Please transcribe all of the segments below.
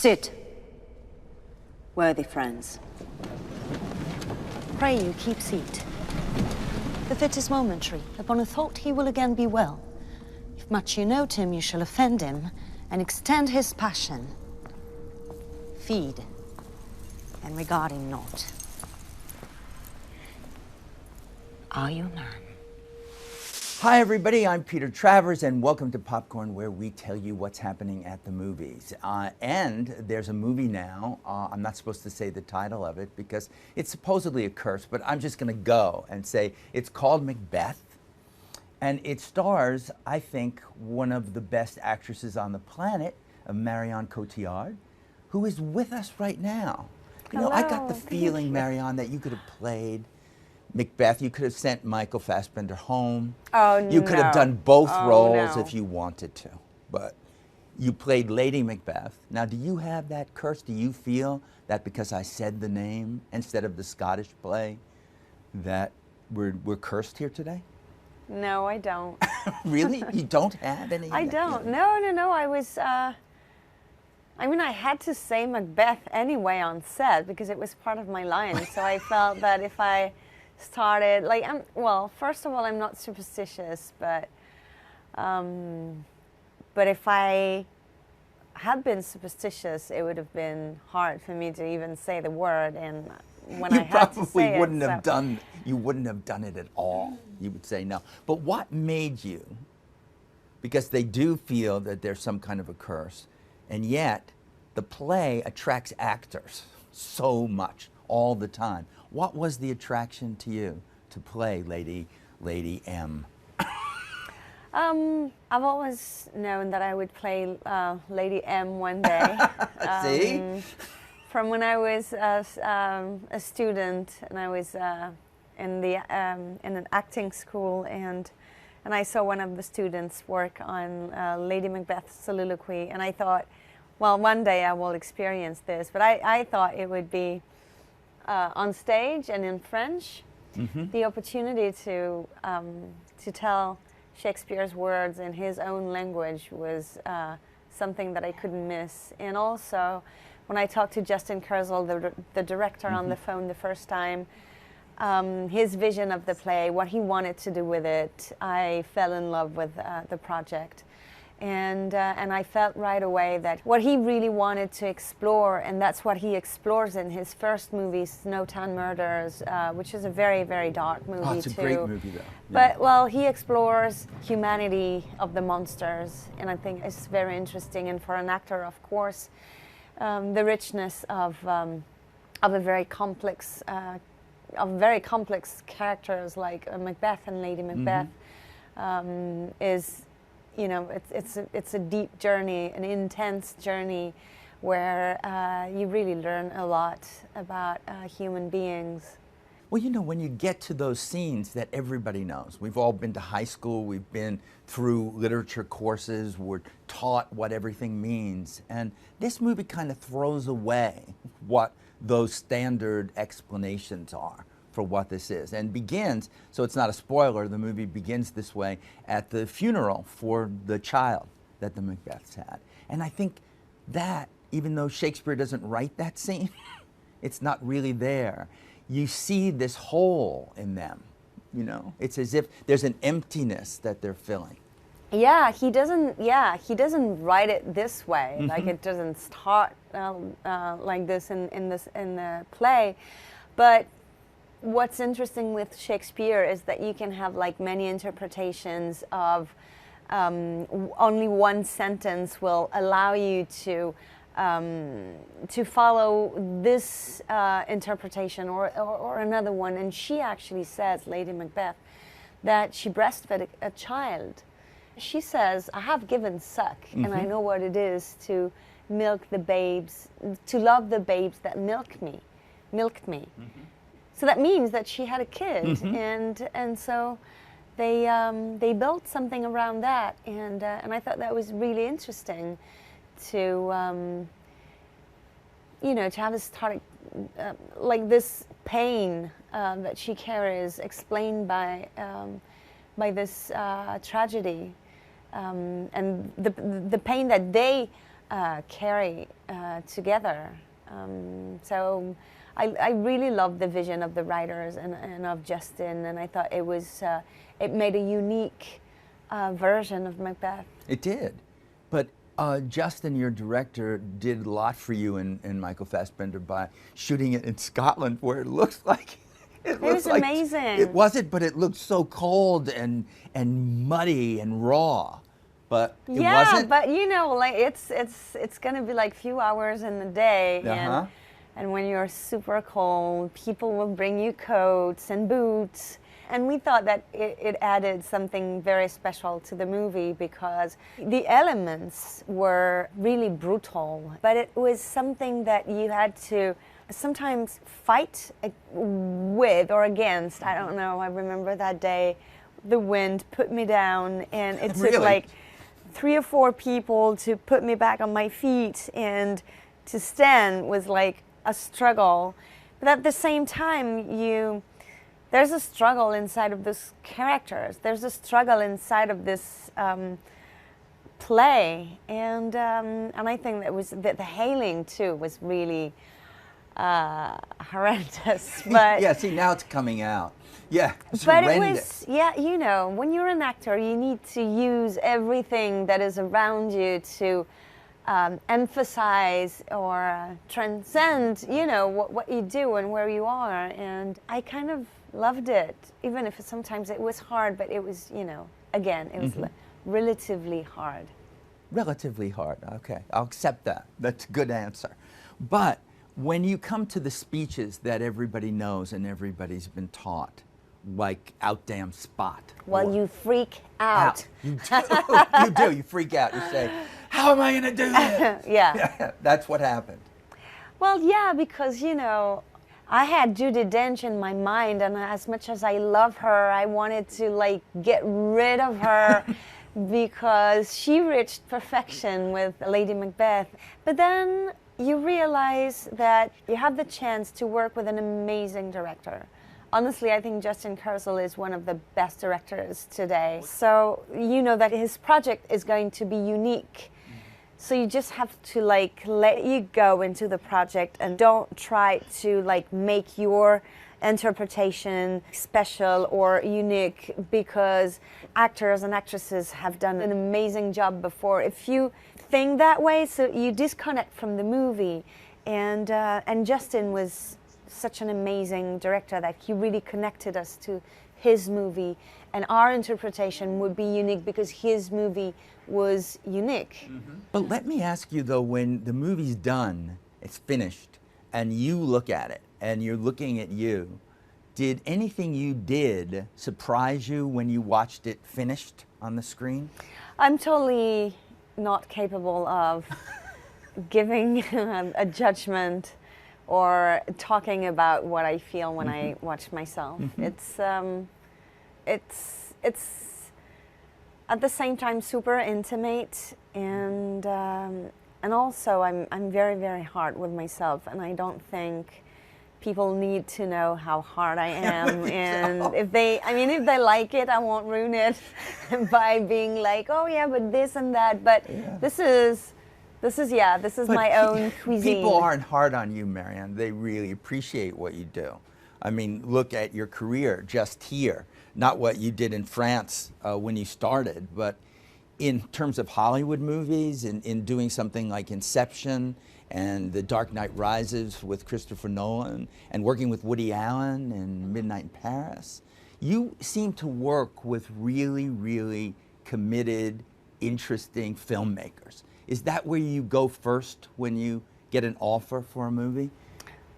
Sit, worthy friends. Pray you keep seat. The fit is momentary. Upon a thought he will again be well. If much you note him, you shall offend him and extend his passion. Feed and regard him not. Are you a man? Hi everybody, I'm Peter Travers and welcome to Popcorn, where we tell you what's happening at the movies. And there's a movie now, I'm not supposed to say the title of it because it's supposedly a curse, but I'm just gonna go and say it's called Macbeth. And it stars, I think, one of the best actresses on the planet, Marion Cotillard, who is with us right now. You know, I got the feeling, Marion, that you could have played Macbeth. You could have sent Michael Fassbender home. Oh, no. You could have done both roles if you wanted to, but you played Lady Macbeth. Now, do you have that curse? Do you feel that because I said the name instead of the Scottish play that we're cursed here today? No, I don't. Really? You don't have any? I don't. No. I was, I mean, I had to say Macbeth anyway on set because it was part of my line. So I felt that if I started, like, well, first of all, I'm not superstitious, but if I had been superstitious, it would have been hard for me to even say the word. And when I had to say you wouldn't have done it at all. You would say no. But what made you? Because they do feel that there's some kind of a curse, and yet the play attracts actors so much all the time. What was the attraction to you to play Lady M? I've always known that I would play Lady M one day. See? From when I was a student, and I was in an acting school, and I saw one of the students work on Lady Macbeth's soliloquy, and I thought, well, one day I will experience this. But I thought it would be on stage and in French. Mm-hmm. The opportunity to tell Shakespeare's words in his own language was something that I couldn't miss. And also, when I talked to Justin Kurzel, the director, mm-hmm. on the phone the first time, his vision of the play, what he wanted to do with it, I fell in love with the project. And I felt right away that what he really wanted to explore, and that's what he explores in his first movie, Snowtown Murders, which is a very, very dark movie too. Oh, it's a great movie though. Yeah. But, well, he explores humanity of the monsters, and I think it's very interesting. And for an actor, of course, the richness of very complex characters like Macbeth and Lady Macbeth, mm-hmm. Is, you know, it's a deep journey, an intense journey, where you really learn a lot about human beings. Well, you know, when you get to those scenes that everybody knows, we've all been to high school, we've been through literature courses, we're taught what everything means, and this movie kind of throws away what those standard explanations are for what this is, and begins, so it's not a spoiler, the movie begins this way at the funeral for the child that the Macbeths had. And I think that, even though Shakespeare doesn't write that scene, it's not really there. You see this hole in them, you know? It's as if there's an emptiness that they're filling. Yeah, he doesn't write it this way. Mm-hmm. Like, it doesn't start like this in the play. But what's interesting with Shakespeare is that you can have like many interpretations of only one sentence will allow you to follow this interpretation or another one. And she actually says, Lady Macbeth, that she breastfed a child. She says, I have given suck, mm-hmm. and I know what it is to milk the babes, to love the babes that milked me. Mm-hmm. So that means that she had a kid, mm-hmm. and so they built something around that, and I thought that was really interesting to you know, to have this like this pain that she carries explained by this tragedy, and the pain that they carry together. So I really loved the vision of the writers and of Justin, and I thought it was it made a unique version of Macbeth. It did, but Justin, your director, did a lot for you and Michael Fassbender by shooting it in Scotland, where it looks like it was like, amazing. It wasn't, but it looked so cold and muddy and raw. But it wasn't. But you know, like it's gonna be like few hours in the day, and when you're super cold, people will bring you coats and boots. And we thought that it added something very special to the movie because the elements were really brutal, but it was something that you had to sometimes fight with or against. I don't know, I remember that day, the wind put me down, and it took like 3 or 4 people to put me back on my feet, and to stand was like a struggle. But at the same time, there's a struggle inside of those characters. There's a struggle inside of this play, and I think that was the hailing too was really horrendous. But yeah, see, now it's coming out. Yeah, it's but horrendous. it was, yeah, you know, when you're an actor, you need to use everything that is around you to emphasize or transcend, you know, what you do and where you are. And I kind of loved it, even if sometimes it was hard, but it was, you know, again, it was relatively hard. Relatively hard, okay, I'll accept that. That's a good answer. But when you come to the speeches that everybody knows and everybody's been taught, like Out Damn Spot. Well, you freak out. You do. You do. You freak out. You say, how am I going to do this? Yeah. That's what happened. Well, yeah, because, you know, I had Judi Dench in my mind, and as much as I love her, I wanted to, like, get rid of her because she reached perfection with Lady Macbeth. But then you realize that you have the chance to work with an amazing director. Honestly, I think Justin Kurzel is one of the best directors today. So you know that his project is going to be unique. So you just have to like let you go into the project and don't try to like make your interpretation special or unique, because actors and actresses have done an amazing job before. If you think that way, so you disconnect from the movie. And Justin was such an amazing director that he really connected us to his movie, and our interpretation would be unique because his movie was unique. But let me ask you though, when the movie's done, it's finished, and you look at it, and you're looking at you, did anything you did surprise you when you watched it finished on the screen? I'm totally not capable of giving a judgment or talking about what I feel when I watch myself. It's at the same time super intimate, and also I'm very, very hard with myself, and I don't think people need to know how hard I am. And if they like it, I won't ruin it by being like, oh yeah, but this and that. But this is my own cuisine. People aren't hard on you, Marion. They really appreciate what you do. I mean, look at your career just here. Not what you did in France when you started, but in terms of Hollywood movies and in doing something like Inception and The Dark Knight Rises with Christopher Nolan and working with Woody Allen and Midnight in Paris. You seem to work with really, really committed, interesting filmmakers. Is that where you go first when you get an offer for a movie?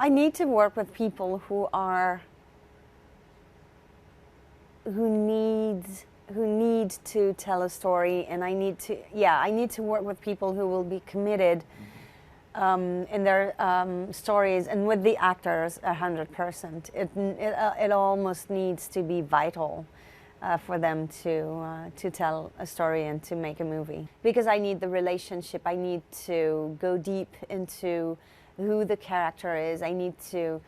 I need to work with people who need to tell a story, and I need to work with people who will be committed in their stories, and with the actors 100%. It almost needs to be vital for them to tell a story and to make a movie, because I need the relationship. I need to go deep into who the character is. I need to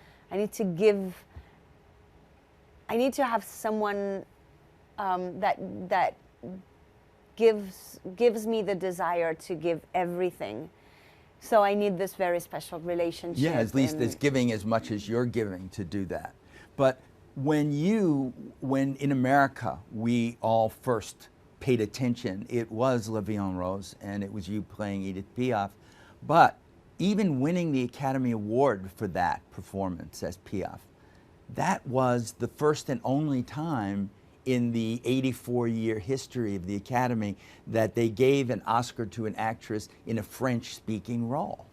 have someone that gives me the desire to give everything. So I need this very special relationship. Yeah, at least it's giving as much as you're giving to do that. But when in America, we all first paid attention, it was La Vie en Rose, and it was you playing Edith Piaf. But even winning the Academy Award for that performance as Piaf, that was the first and only time in the 84-year history of the Academy that they gave an Oscar to an actress in a French-speaking role.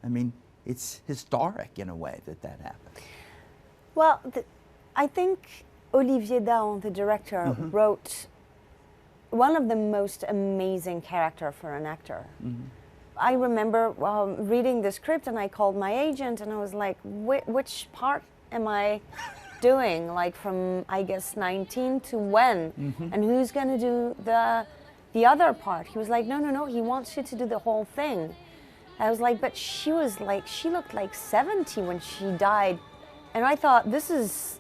I mean, it's historic in a way that happened. Well, I think Olivier Dahan, the director, wrote one of the most amazing characters for an actor. I remember reading the script, and I called my agent, and I was like, which part am I doing? Like from, I guess, 19 to when? And who's going to do the other part? He was like, no, he wants you to do the whole thing. I was like, but she looked like 70 when she died. And I thought, this is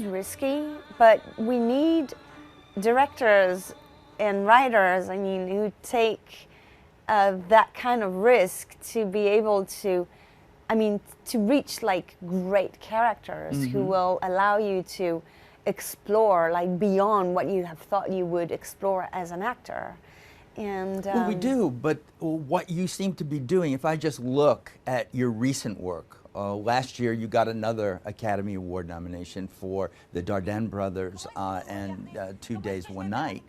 risky, but we need directors and writers, I mean, who take that kind of risk to be able to, I mean, to reach like great characters who will allow you to explore like beyond what you have thought you would explore as an actor. And well, we do, but what you seem to be doing, if I just look at your recent work, last year you got another Academy Award nomination for the Dardenne Brothers and 2 Days, One Night.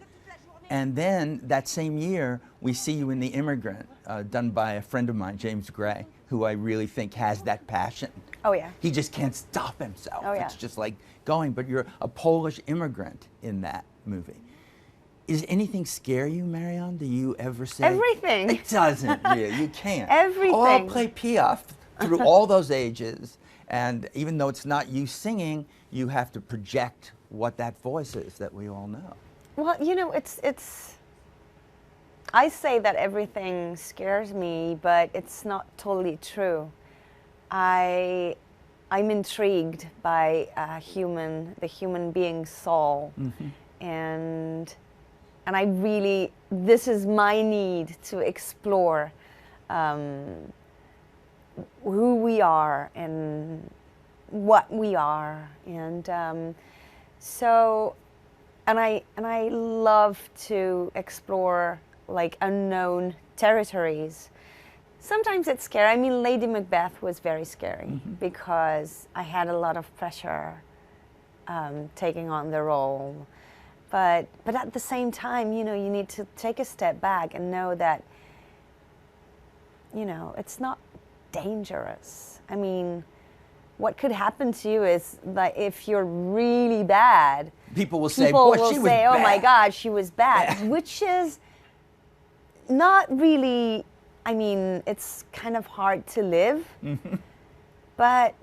And then that same year, we see you in The Immigrant, done by a friend of mine, James Gray, who I really think has that passion. Oh, yeah. He just can't stop himself. Oh, yeah. It's just like going, but you're a Polish immigrant in that movie. Does anything scare you, Marion? Do you ever say? Everything. It doesn't, you can't. Everything. Oh, I'll play Piaf through all those ages, and even though it's not you singing, you have to project what that voice is that we all know. Well, you know, I say that everything scares me, but it's not totally true. I'm intrigued by the human being's soul, and I really, this is my need to explore who we are and what we are, and so. And I love to explore like unknown territories. Sometimes it's scary. I mean, Lady Macbeth was very scary because I had a lot of pressure taking on the role. But at the same time, you know, you need to take a step back and know that, you know, it's not dangerous. I mean, what could happen to you is that if you're really bad, people will say, "Boy, she was bad." "Oh my God, she was bad," which is not really. I mean, it's kind of hard to live, but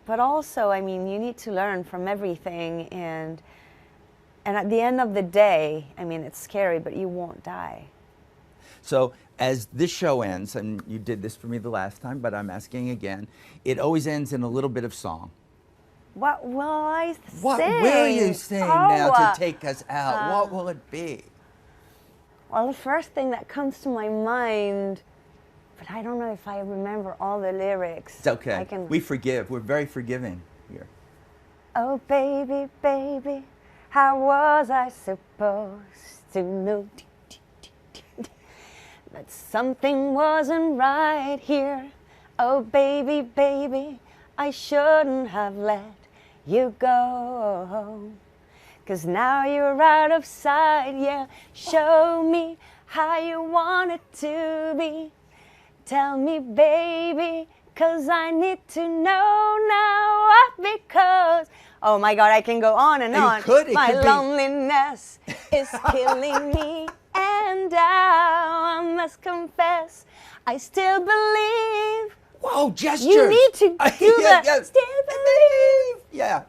also, I mean, you need to learn from everything, and at the end of the day, I mean, it's scary, but you won't die. So as this show ends, and you did this for me the last time, but I'm asking again, it always ends in a little bit of song. What will I sing? What will you sing now to take us out? What will it be? Well, the first thing that comes to my mind, but I don't know if I remember all the lyrics. It's okay. We forgive. We're very forgiving here. Oh, baby, baby, how was I supposed to know that something wasn't right here? Oh, baby, baby, I shouldn't have let you go. 'Cause now you're out of sight, yeah. Show me how you want it to be. Tell me, baby, 'cause I need to know now. Because, oh my God, I can go on and on. My loneliness is killing me. And now I must confess, I still believe. Whoa, gestures! You need to do that. Still believe. Yeah.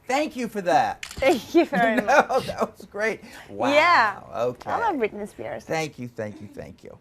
Thank you for that. Thank you very much. That was great. Wow. Yeah. Okay. I love Britney Spears. Thank you, thank you, thank you.